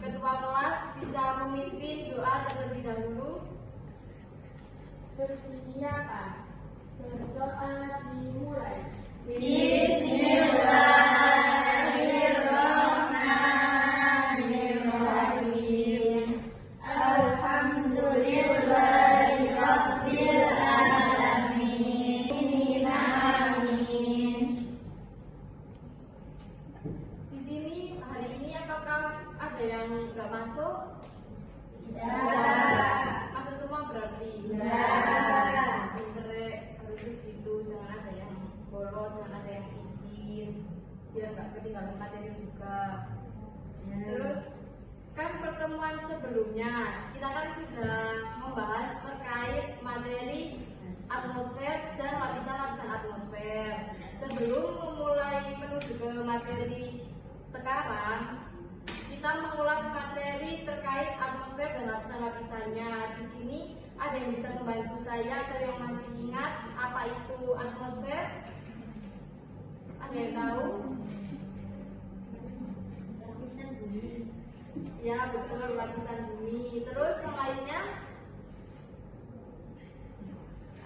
ketua kelas bisa memimpin doa terlebih dahulu. Persilakan. Berdoa dimulai. Bismillahirrahmanirrahim. Alhamdulillahirabbil alamin. Amin. Di sini hari ini apakah ada yang nggak masuk? Tidak. Masuk semua berarti? Tidak. Pinterek harus begitu, jangan ada yang bolos, jangan ada yang izin, biar nggak ketinggalan materi juga. Terus kan pertemuan sebelumnya kita kan sudah membahas terkait materi atmosfer dan lapisan-lapisan atmosfer. Sebelum memulai menuju ke materi sekarang, kita mengulas materi terkait atmosfer dan lapisan-lapisannya. Di sini ada yang bisa membantu saya atau yang masih ingat apa itu atmosfer? Ada yang tahu? Lapisan bumi. Ya betul, lapisan bumi. Terus yang lainnya?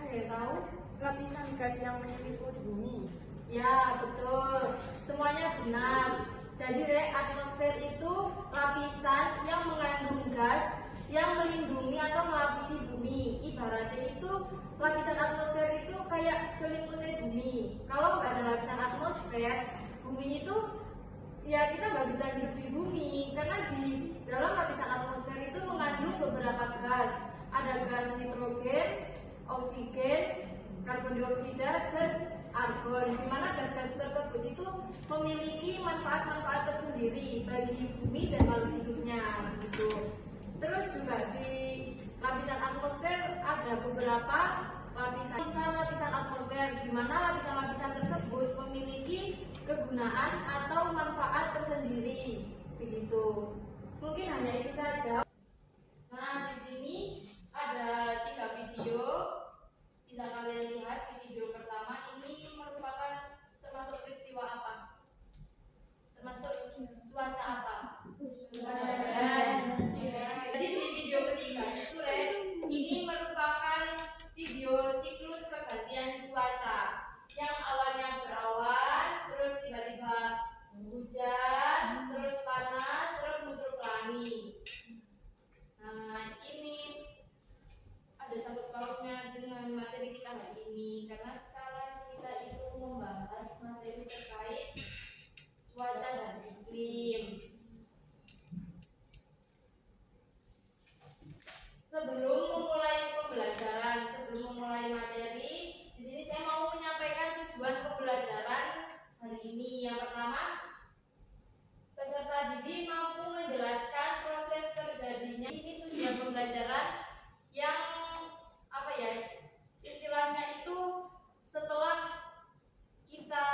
Ada yang tahu? Lapisan gas yang menyelimuti bumi. Ya betul, semuanya benar. Jadi atmosfer itu lapisan yang mengandung gas yang melindungi atau melapisi bumi. Ibaratnya itu lapisan atmosfer itu kayak selimutnya bumi. Kalau nggak ada lapisan atmosfer, bumi itu ya kita nggak bisa hidup di bumi karena di dalam lapisan atmosfer itu mengandung beberapa gas. Ada gas nitrogen, oksigen, karbon dioksida, dan argon. Di mana gas-gas tersebut itu memiliki manfaat-manfaat tersendiri bagi bumi dan makhluk hidupnya. Gitu. Terus juga di lapisan atmosfer ada beberapa lapisan atmosfer, di mana lapisan-lapisan tersebut memiliki kegunaan atau manfaat tersendiri. Begitu. Mungkin hanya itu saja. Nah, di sini ada 3 video. Bisa kalian lihat di video pertama ini merupakan termasuk peristiwa apa? Termasuk cuaca apa? Jadi di video ketiga itu ini merupakan video siklus pergantian cuaca yang awalnya berawan, terus tiba-tiba hujan, terus panas, terus muncul pelangi. Nah, ini ada sangkut pautnya dengan materi kita hari ini karena sekarang kita itu membahas materi terkait cuaca dan iklim. Sebelum memulai materi, di sini saya mau menyampaikan tujuan pembelajaran hari ini. Yang pertama, peserta didik mampu menjelaskan proses terjadinya. Ini tujuan pembelajaran yang istilahnya itu setelah kita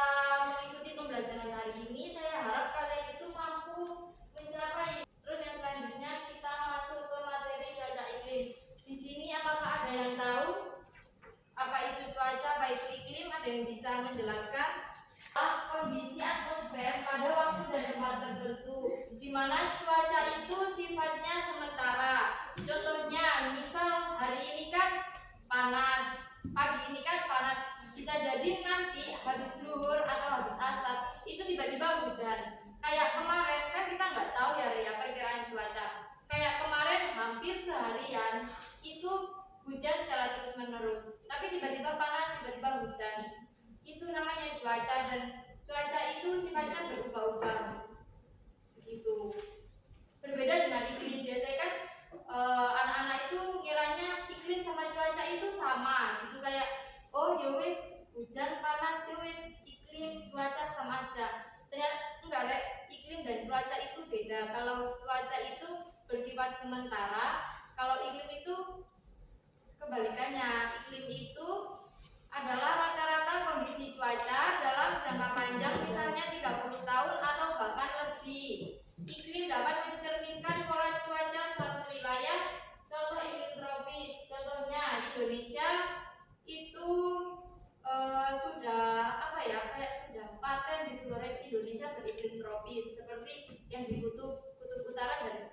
mengikuti pembelajaran hari ini, saya harap kalian itu mampu mencapai. Terus yang selanjutnya kita masuk ke materi cuaca iklim. Di sini apakah ada yang tahu apa itu cuaca, apa itu iklim? Ada yang bisa menjelaskan? Kondisi atmosfer pada waktu dan tempat tertentu, di mana cuaca itu sifatnya sementara. Contohnya, misal hari ini kan panas, pagi ini kan panas, bisa jadi nanti habis zuhur atau habis asar itu tiba-tiba hujan. Kayak kemarin kan kita nggak tahu ya perkiraan cuaca. Kayak kemarin hampir seharian itu hujan secara terus menerus, tapi tiba-tiba panas, tiba-tiba hujan. Itu namanya cuaca, dan cuaca itu sifatnya berubah-ubah. Begitu. Berbeda dengan iklim. Biasanya kan anak-anak itu ngiranya iklim sama cuaca itu sama gitu, kayak oh ya wis hujan panas ya wis iklim cuaca sama aja. Ternyata enggak, iklim dan cuaca itu beda. Kalau cuaca itu bersifat sementara, kalau iklim itu kebalikannya. Iklim itu adalah rata-rata kondisi cuaca dalam jangka panjang, misalnya 30 tahun atau bahkan lebih. Iklim dapat mencerminkan pola cuaca suatu wilayah. Contoh iklim tropis, contohnya Indonesia itu sudah paten gitu, Indonesia beriklim tropis seperti yang di kutub utara dan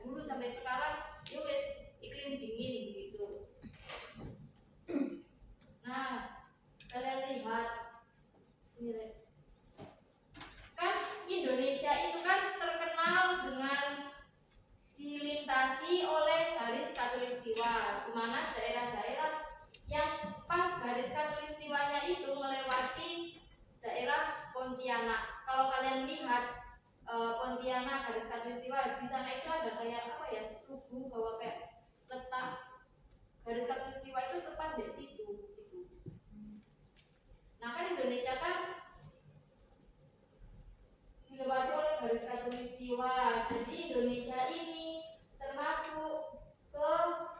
Indonesia ini termasuk ke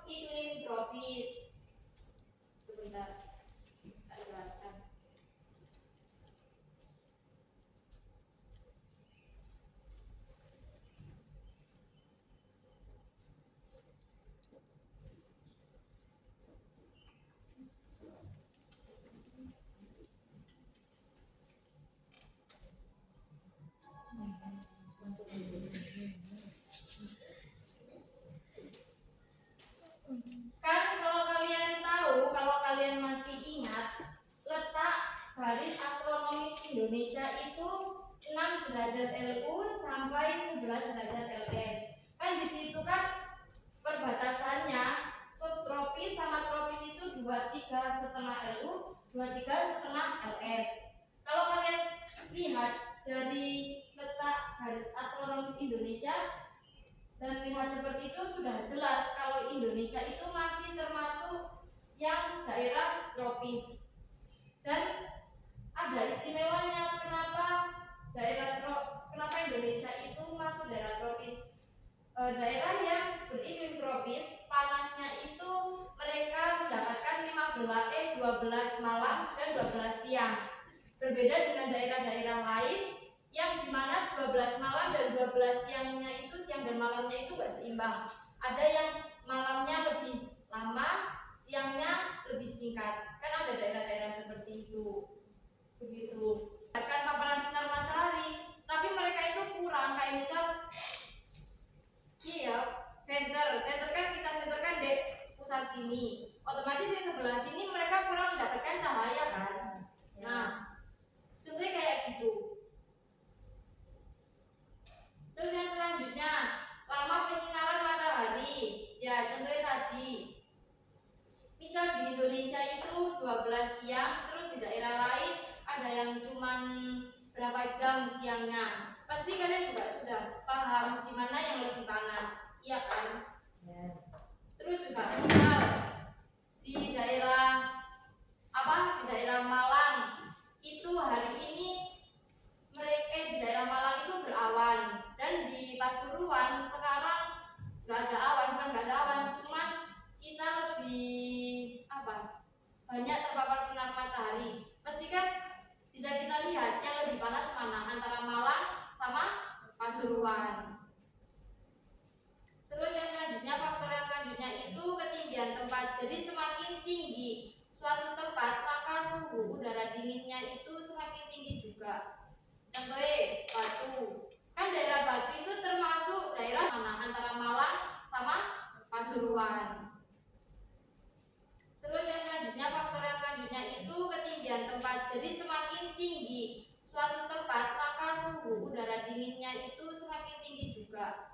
iklim tropis. Sebentar, tak jelaskan. Kan kalau kalian tahu, kalau kalian masih ingat, letak garis astronomis Indonesia itu 6 derajat LU sampai 11 derajat LS. Kan di situ kan perbatasannya subtropis sama tropis itu 23,5 LU, 23,5 LS. Kalau kalian lihat dari letak garis astronomis Indonesia dan lihat seperti itu, sudah jelas kalau Indonesia itu masih termasuk yang daerah tropis. Dan ada istimewanya kenapa kenapa Indonesia itu masuk daerah tropis. Daerah yang beriklim tropis, panasnya itu mereka mendapatkan 12 malam dan 12 siang. Berbeda dengan daerah-daerah lain yang dimana 12 malam dan 12 siangnya itu, siang dan malamnya itu gak seimbang. Ada yang malamnya lebih lama, siangnya lebih singkat. Kan ada daerah-daerah seperti itu. Begitu. Akan paparan sinar matahari, tapi mereka itu kurang. Kayak misal center kan kita senterkan di pusat sini. Otomatis yang sebelah sini mereka kurang mendapatkan cahaya kan. Nah, contohnya kayak gitu. Terus yang selanjutnya, lama penyinaran matahari. Ya, contohnya tadi. Misal di Indonesia itu 12 siang, terus di daerah lain ada yang cuman berapa jam siangnya. Pasti kalian juga sudah paham di mana yang lebih panas, iya kan? Terus juga misal di daerah di daerah Malang itu hari ini di daerah Malang itu berawan, dan di Pasuruan sekarang nggak ada awan, cuman kita lebih banyak terpapar sinar matahari. Pasti kan bisa kita lihat yang lebih panas mana antara Malang sama Pasuruan. Terus yang selanjutnya, faktor yang selanjutnya itu ketinggian tempat. Jadi semakin tinggi suatu tempat, maka suhu udara dinginnya itu semakin tinggi juga. Contohnya Batu, kan daerah Batu itu termasuk daerah mana antara Malang sama Pasuruan. Terus yang selanjutnya, faktor yang selanjutnya itu ketinggian tempat. Jadi semakin tinggi suatu tempat, maka suhu udara dinginnya itu semakin tinggi juga.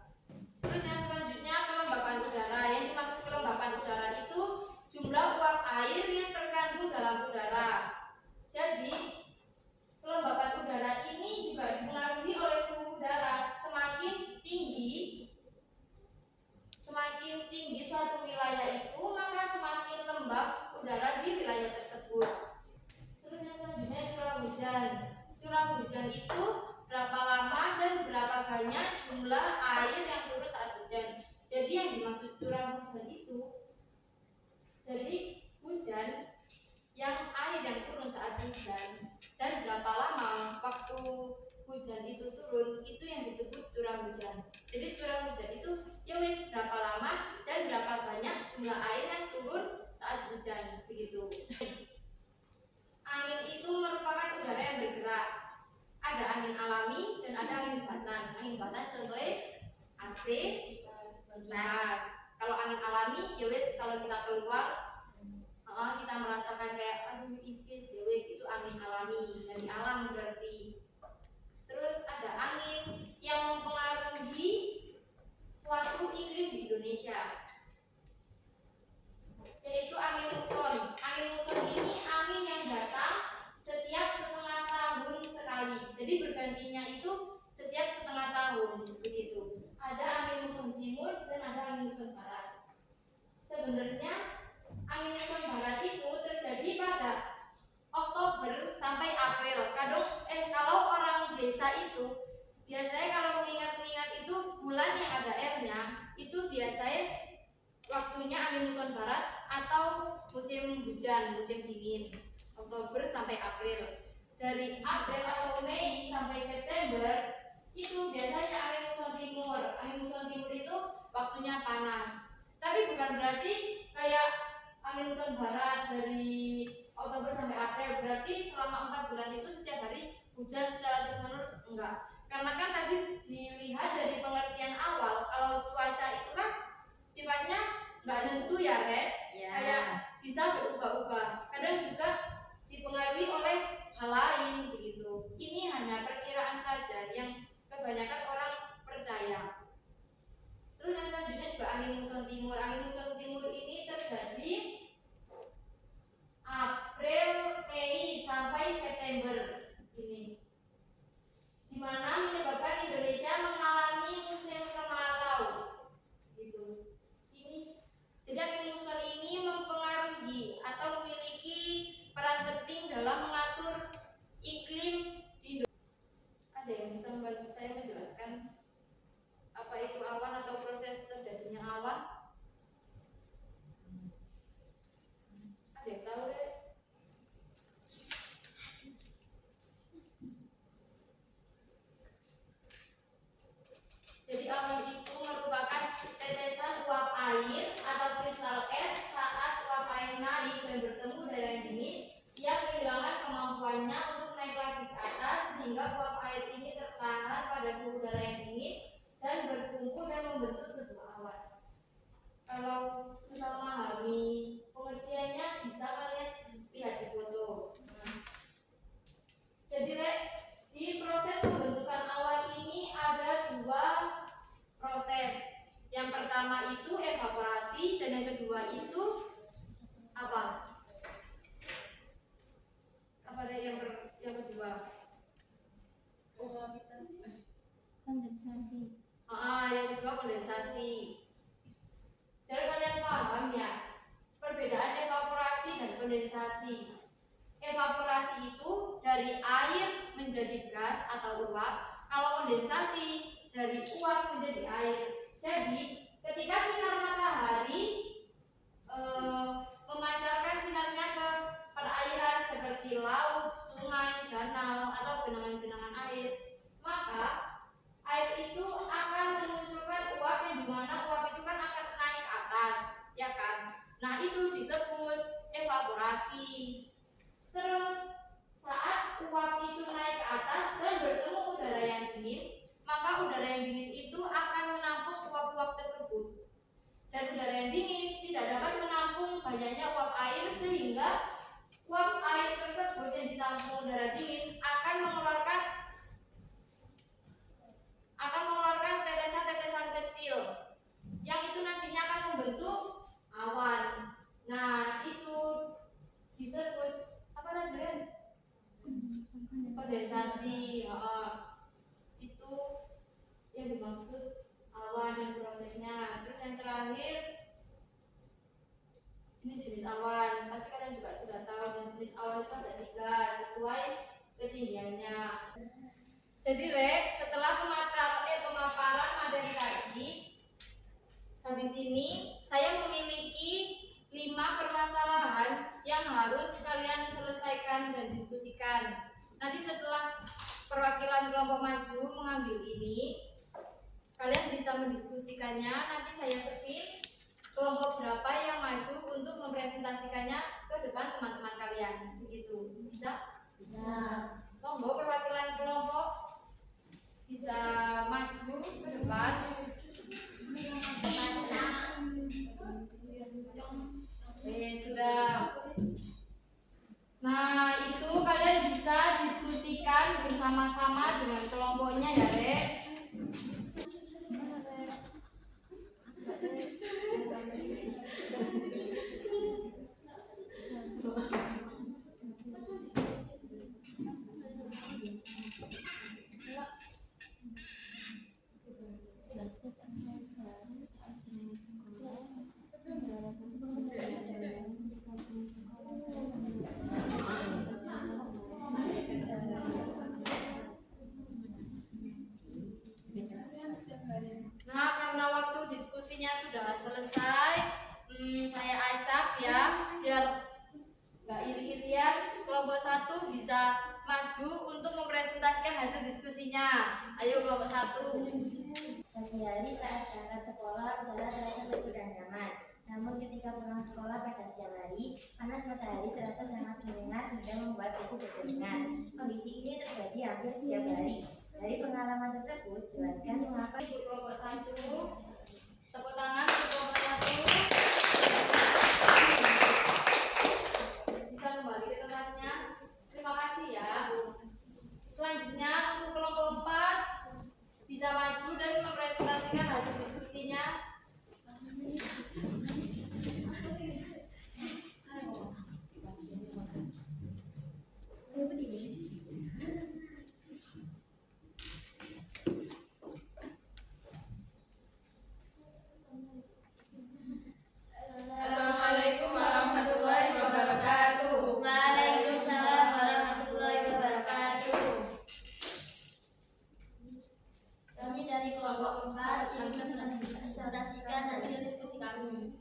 Terus yang selanjutnya, kelembapan udara. Yang dimaksud kelembapan udara itu jumlah uap air yang terkandung dalam udara. Jadi kelembapan udara ini juga dipengaruhi oleh suhu udara. Semakin tinggi suatu wilayah itu, maka semakin lembab udara di wilayah tersebut. Terus yang selanjutnya, curah hujan. Curah hujan itu berapa lama dan berapa banyak jumlah air yang turun saat hujan. Jadi yang dimaksud curah hujan itu, jadi hujan yang air yang turun saat hujan dan berapa lama waktu hujan itu turun, itu yang disebut curah hujan. Jadi curah hujan itu ya wis berapa lama dan berapa banyak jumlah air yang turun saat hujan, begitu. Angin itu merupakan udara yang bergerak. Ada angin alami dan ada angin buatan. Angin buatan contohnya AC, kipas. Kalau angin alami ya wis kalau kita keluar kita merasakan kayak aduh isis, ya wis itu angin alami dari alam berarti. Terus ada angin yang mempengaruhi suatu iklim di Indonesia, yaitu angin muson. Angin muson ini angin yang datang setiap setengah tahun sekali. Jadi bergantinya itu setiap setengah tahun, begitu. Ada angin muson timur dan ada angin muson barat. Sebenarnya angin muson barat itu terjadi pada Oktober sampai April. Kalau orang desa itu biasanya kalau mengingat itu bulan musim hujan, musim dingin, Oktober sampai April. Dari April atau Mei sampai September itu biasanya angin muson timur. Angin muson timur itu waktunya panas. Tapi bukan berarti kayak angin muson barat dari Oktober sampai April, berarti selama 4 bulan itu setiap hari hujan secara terus menerus, enggak. Karena kan tadi dilihat dari pengertian awal kalau cuaca itu kan sifatnya nggak nentu ya, Rek. Ya. Kayak bisa berubah-ubah. Kadang juga dipengaruhi oleh hal lain begitu. Ini hanya perkiraan saja yang kebanyakan orang percaya. Terus yang selanjutnya juga angin muson timur. Angin muson timur ini terjadi April, Mei sampai September ini, di mana menyebabkan Indonesia mengalami musim kemarau. Gitu. Ini jadi angin muson ini mempengaruhi atau memiliki peran penting dalam mengatur iklim di Indonesia. Ada yang bisa membantu saya menjelaskan apa itu awan atau proses terjadinya awan? Ada yang tahu deh? Jadi awan itu merupakan tetesan uap air atau kristal es saat uap air naik dan bertemu udara yang dingin, ia kehilangan kemampuannya untuk naik lagi ke atas sehingga uap air ini tertahan pada suhu udara yang dingin dan berkumpul dan membentuk sebuah awan. Kalau bisa memahami pengertiannya bisa kalian lihat di foto. Jadi di proses pembentukan awan ini ada 2 proses. Yang pertama itu evaporasi dan yang kedua itu apa? Apa deh yang kedua? Kondensasi. Yang kedua kondensasi. Biar kalian paham ya, perbedaan evaporasi dan kondensasi. Evaporasi itu dari air menjadi gas atau uap. Kalau kondensasi dari uap menjadi air. Jadi ketika sinar matahari memancarkan sinarnya ke perairan seperti laut, sungai, danau atau genangan-genangan air, maka air itu akan memunculkan uap yang dimana uap itu kan akan naik ke atas, ya kan? Nah itu disebut evaporasi. Terus saat uap itu naik ke atas dan bertemu udara yang dingin, maka udara yang dingin itu akan menampung uap-uap tersebut. Dan udara yang dingin tidak dapat menampung banyaknya uap air sehingga uap air tersebut yang ditampung udara dingin akan mengeluarkan tetesan-tetesan kecil yang itu nantinya akan membentuk awan. Nah, itu disebut apa namanya? Kondensasi. Itu yang dimaksud awan dan prosesnya. Terus yang terakhir jenis-jenis awan. Pasti kalian juga sudah tahu jenis awan itu ada 3 sesuai ketinggiannya. Jadi setelah pemaparan materi tadi, habis ini saya memiliki 5 permasalahan yang harus kalian selesaikan dan diskusikan. Nanti setelah perwakilan kelompok maju mengambil ini, kalian bisa mendiskusikannya. Nanti saya pilih kelompok berapa yang maju untuk mempresentasikannya ke depan teman-teman kalian. Begitu, bisa? Bisa. Monggo perwakilan kelompok bisa maju ke depan. Sudah. Nah, itu kalian bisa diskusikan bersama-sama dengan kelompoknya ya, Rek. Nah, karena waktu diskusinya sudah selesai, saya acak ya, biar iri-irian, kelompok 1 bisa maju untuk mempresentasikan hasil diskusinya. Ayo kelompok 1. Pagi hari saat berangkat sekolah udara terasa sejuk dan nyaman. Namun ketika pulang sekolah pada siang hari, panas matahari terasa sangat menyengat hingga membuat tubuh berkeringat. Kondisi ini terjadi hampir setiap hari. Dari pengalaman tersebut, jelaskan mengapa Ibu kelompok 1, tepuk tangan untuk kelompok 1. Bisa kembali ke tempatnya. Terima kasih ya. Selanjutnya untuk kelompok 4 bisa maju dan mempresentasikan hasil diskusinya. Assalamualaikum warahmatullahi wabarakatuh. Waalaikumsalam warahmatullahi wabarakatuh. Kami dari kelompok 4 ingin mempresentasikan hasil diskusi kami.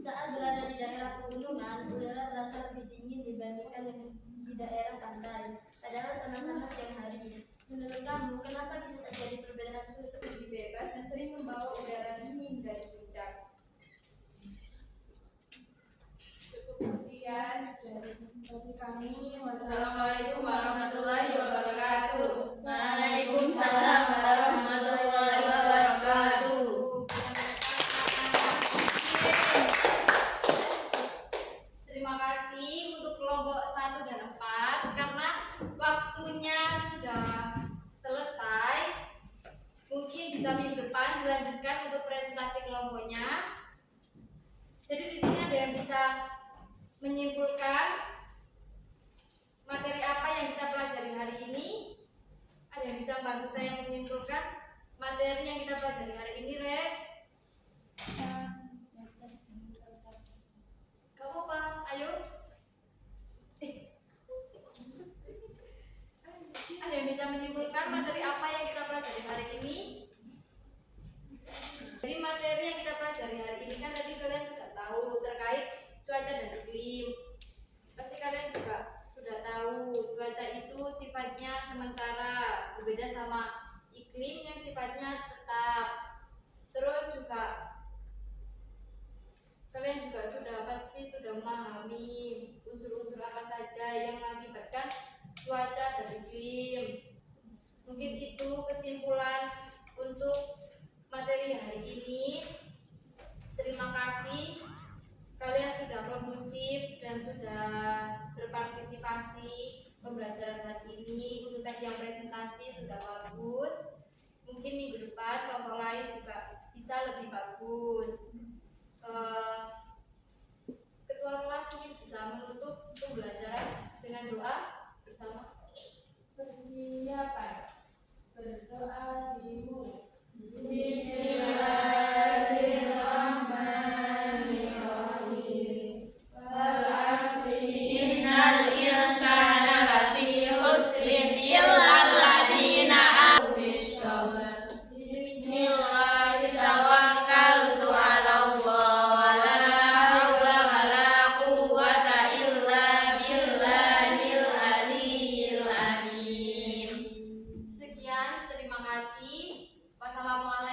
Saat berada di daerah pegunungan, udara terasa lebih dingin dibandingkan dengan di daerah pantai. Padahal sama-sama siang hari. Menurut kamu, kenapa bisa terjadi perbedaan suhu lebih bebas dan sering membawa udara dingin dari puncak? Sekian dari presentasi kami. Wassalamualaikum warahmatullahi wabarakatuh. Waalaikumsalam warahmatullahi wabarakatuh. Terima kasih untuk kelompok 1 dan 4 karena waktunya sudah selesai. Mungkin bisa minggu depan dilanjutkan untuk presentasi kelompoknya. Jadi di sini ada yang bisa menyimpulkan materi apa yang kita pelajari hari ini. Ada yang bisa bantu saya menyimpulkan materi yang kita pelajari hari ini, Rek? Kamu apa? Ayo. Ada yang bisa menyimpulkan materi apa yang kita pelajari hari ini? Jadi materi yang kita pelajari hari ini kan tadi kalian sudah tahu terkait cuaca dan iklim. Pasti kalian juga sudah tahu cuaca itu sifatnya sementara, berbeda sama iklim yang sifatnya tetap. Terus juga kalian juga pasti sudah memahami unsur-unsur apa saja yang mengakibatkan cuaca dan iklim. Mungkin itu kesimpulan untuk materi hari ini. Terima kasih kalian sudah kondusif dan sudah berpartisipasi pembelajaran hari ini. Untuk tadi yang presentasi sudah bagus. Mungkin minggu depan kelompok lain juga bisa lebih bagus. Ketua kelas mungkin bisa menutup pembelajaran dengan doa bersama. Persiapan berdoa dimulai. Bismillahirrahmanirrahim. Wal asri Innal insana lafi khusrin illa alladziina amanu bis-sabr. Bismillah tawakkaltu 'ala Allah wa la haula wa la quwwata illa billahil aliyyil azim. Sekian, terima kasih. Wassalamualaikum